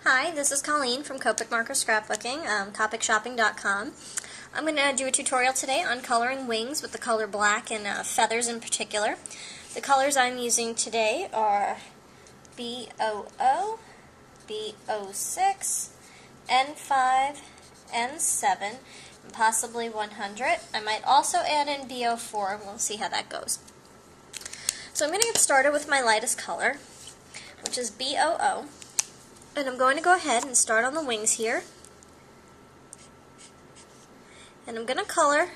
Hi, this is Colleen from Copic Marker Scrapbooking, copicshopping.com. I'm going to do a tutorial today on coloring wings with the color black and feathers in particular. The colors I'm using today are B00, B06, N5, N7, and possibly 100. I might also add in B04 and we'll see how that goes. So I'm going to get started with my lightest color, which is B00. And I'm going to go ahead and start on the wings here. And I'm going to color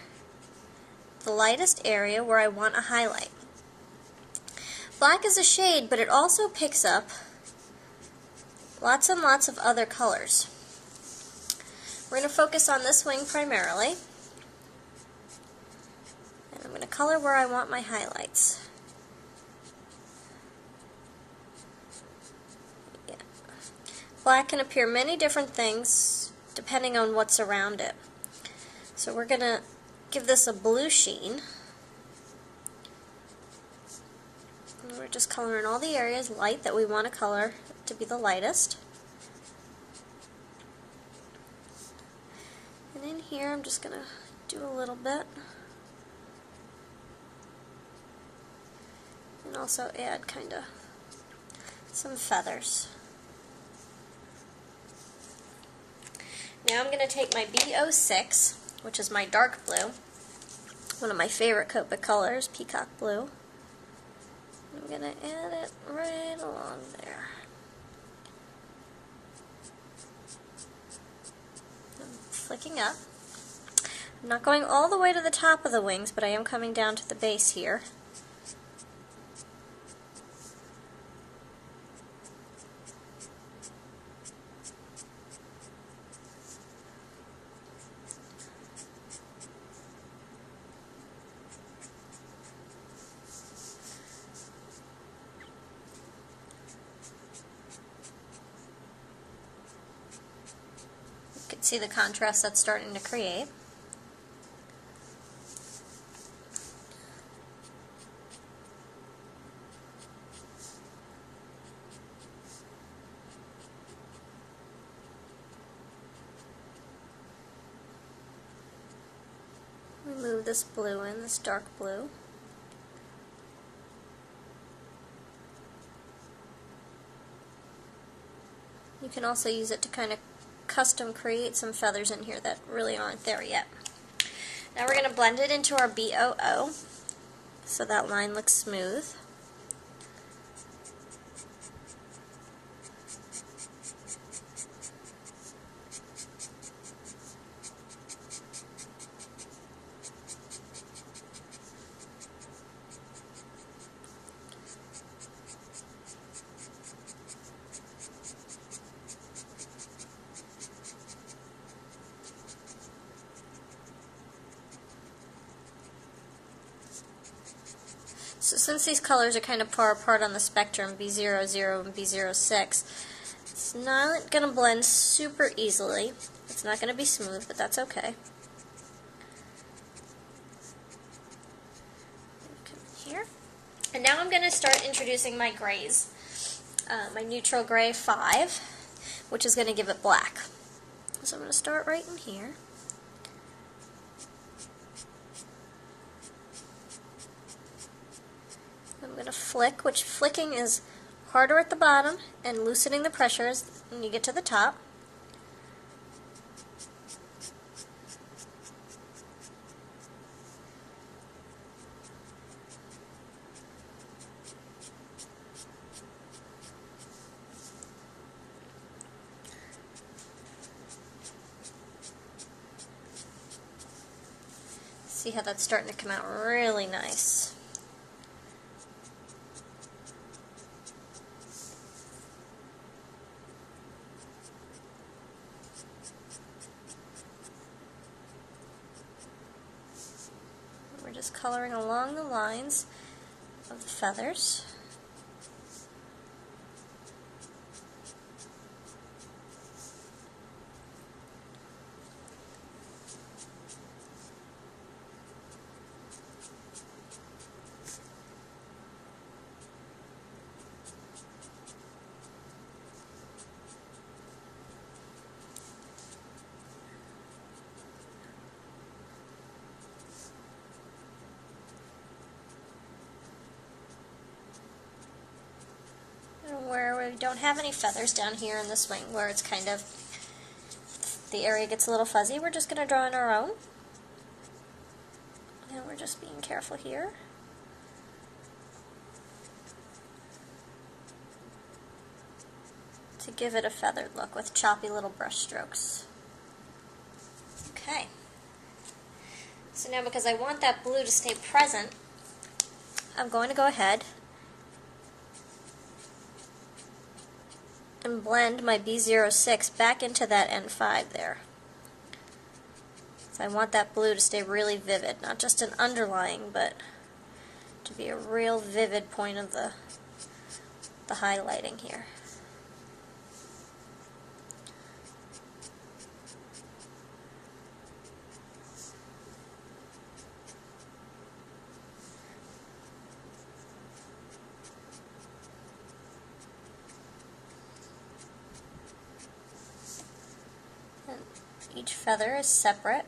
the lightest area where I want a highlight. Black is a shade, but it also picks up lots and lots of other colors. We're going to focus on this wing primarily. And I'm going to color where I want my highlights. Black can appear many different things depending on what's around it. So we're going to give this a blue sheen. And we're just coloring all the areas light that we want to color to be the lightest. And in here I'm just going to do a little bit. And also add kind of some feathers. Now I'm going to take my B06, which is my dark blue, one of my favorite Copic colors, peacock blue. I'm going to add it right along there. I'm flicking up. I'm not going all the way to the top of the wings, but I am coming down to the base here. You can see the contrast that's starting to create. Move this blue in, this dark blue. You can also use it to kind of custom create some feathers in here that really aren't there yet. Now we're going to blend it into our B00 so that line looks smooth. So since these colors are kind of far apart on the spectrum, B00 and B06, it's not going to blend super easily. It's not going to be smooth, but that's okay. Come in here. And now I'm going to start introducing my grays. My neutral gray 5, which is going to give it black. So I'm going to start right in here. I'm going to flick, which flicking is harder at the bottom and loosening the pressures when you get to the top. See how that's starting to come out really nice. We're just coloring along the lines of the feathers. And where we don't have any feathers down here in this wing, where it's kind of, the area gets a little fuzzy, we're just going to draw in our own. And we're just being careful here. To give it a feathered look with choppy little brush strokes. Okay. So now, because I want that blue to stay present, I'm going to go ahead and blend my B06 back into that N5 there. So I want that blue to stay really vivid, not just an underlying, but to be a real vivid point of the highlighting here. And each feather is separate.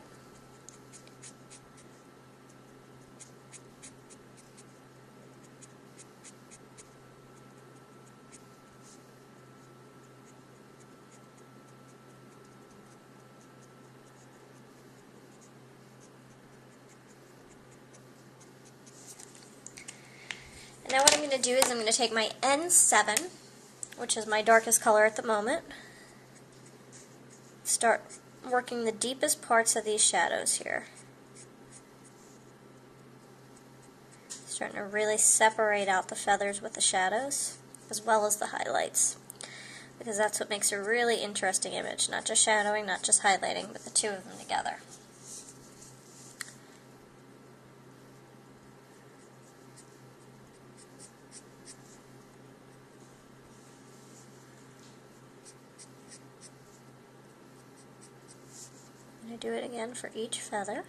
Now what I'm going to do is I'm going to take my N7, which is my darkest color at the moment, start working the deepest parts of these shadows here. Starting to really separate out the feathers with the shadows, as well as the highlights, because that's what makes a really interesting image, not just shadowing, not just highlighting, but the two of them together. I'm going to do it again for each feather.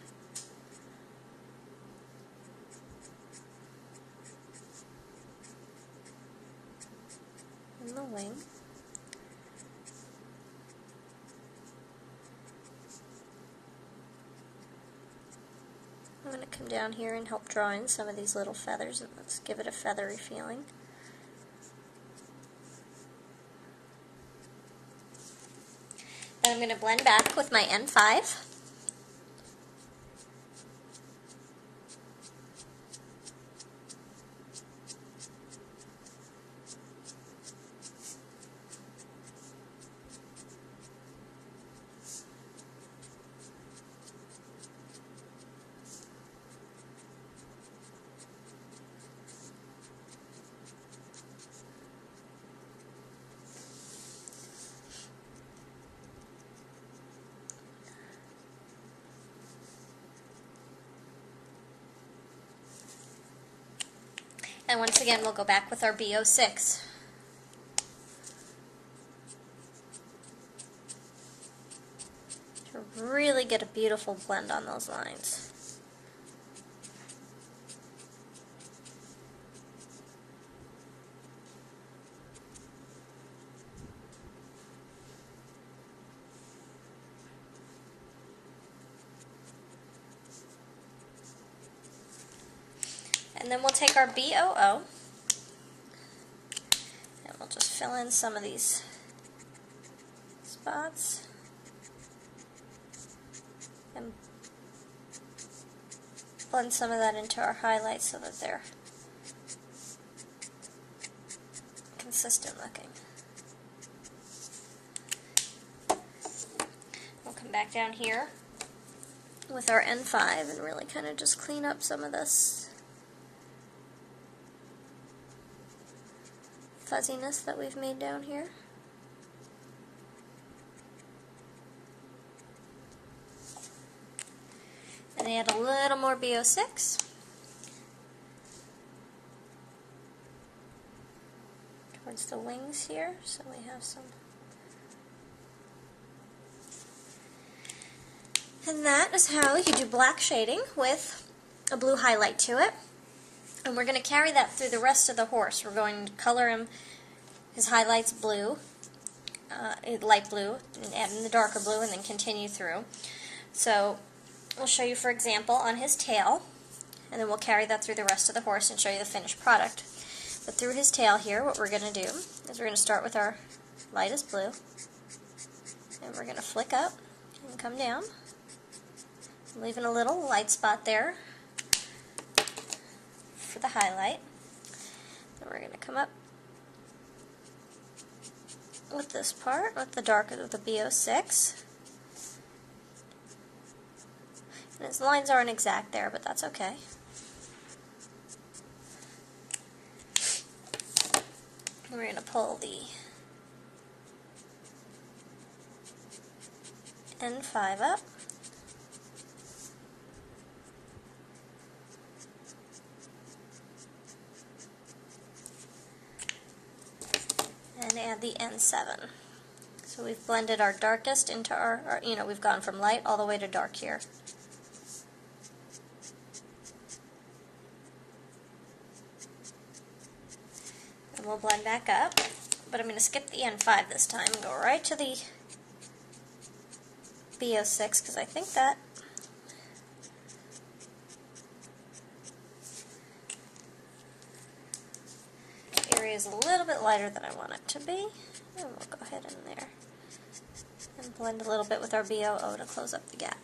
And the wing. I'm going to come down here and help draw in some of these little feathers, and let's give it a feathery feeling. Then I'm going to blend back with my N5. And once again, we'll go back with our B06. To really get a beautiful blend on those lines. And then we'll take our BOO and we'll just fill in some of these spots and blend some of that into our highlights so that they're consistent looking. We'll come back down here with our N5 and really kind of just clean up some of this fuzziness that we've made down here. And add a little more B06 towards the wings here, so we have some. And that is how you do black shading with a blue highlight to it. And we're going to carry that through the rest of the horse. We're going to color him, his highlights blue, light blue, and add in the darker blue, and then continue through. So we'll show you, for example, on his tail, and then we'll carry that through the rest of the horse and show you the finished product. But through his tail here, what we're going to do is we're going to start with our lightest blue, and we're going to flick up and come down, leaving a little light spot there for the highlight. Then we're going to come up with this part, with the dark of the B06. And his lines aren't exact there, but that's okay. And we're going to pull the N5 up. And add the N7. So we've blended our darkest into our, we've gone from light all the way to dark here. And we'll blend back up, but I'm going to skip the N5 this time and go right to the B06 because I think that area is a little bit lighter than I want it to be. And we'll go ahead in there and blend a little bit with our BOO to close up the gap.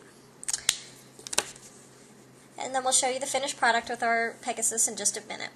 And then we'll show you the finished product with our Pegasus in just a minute.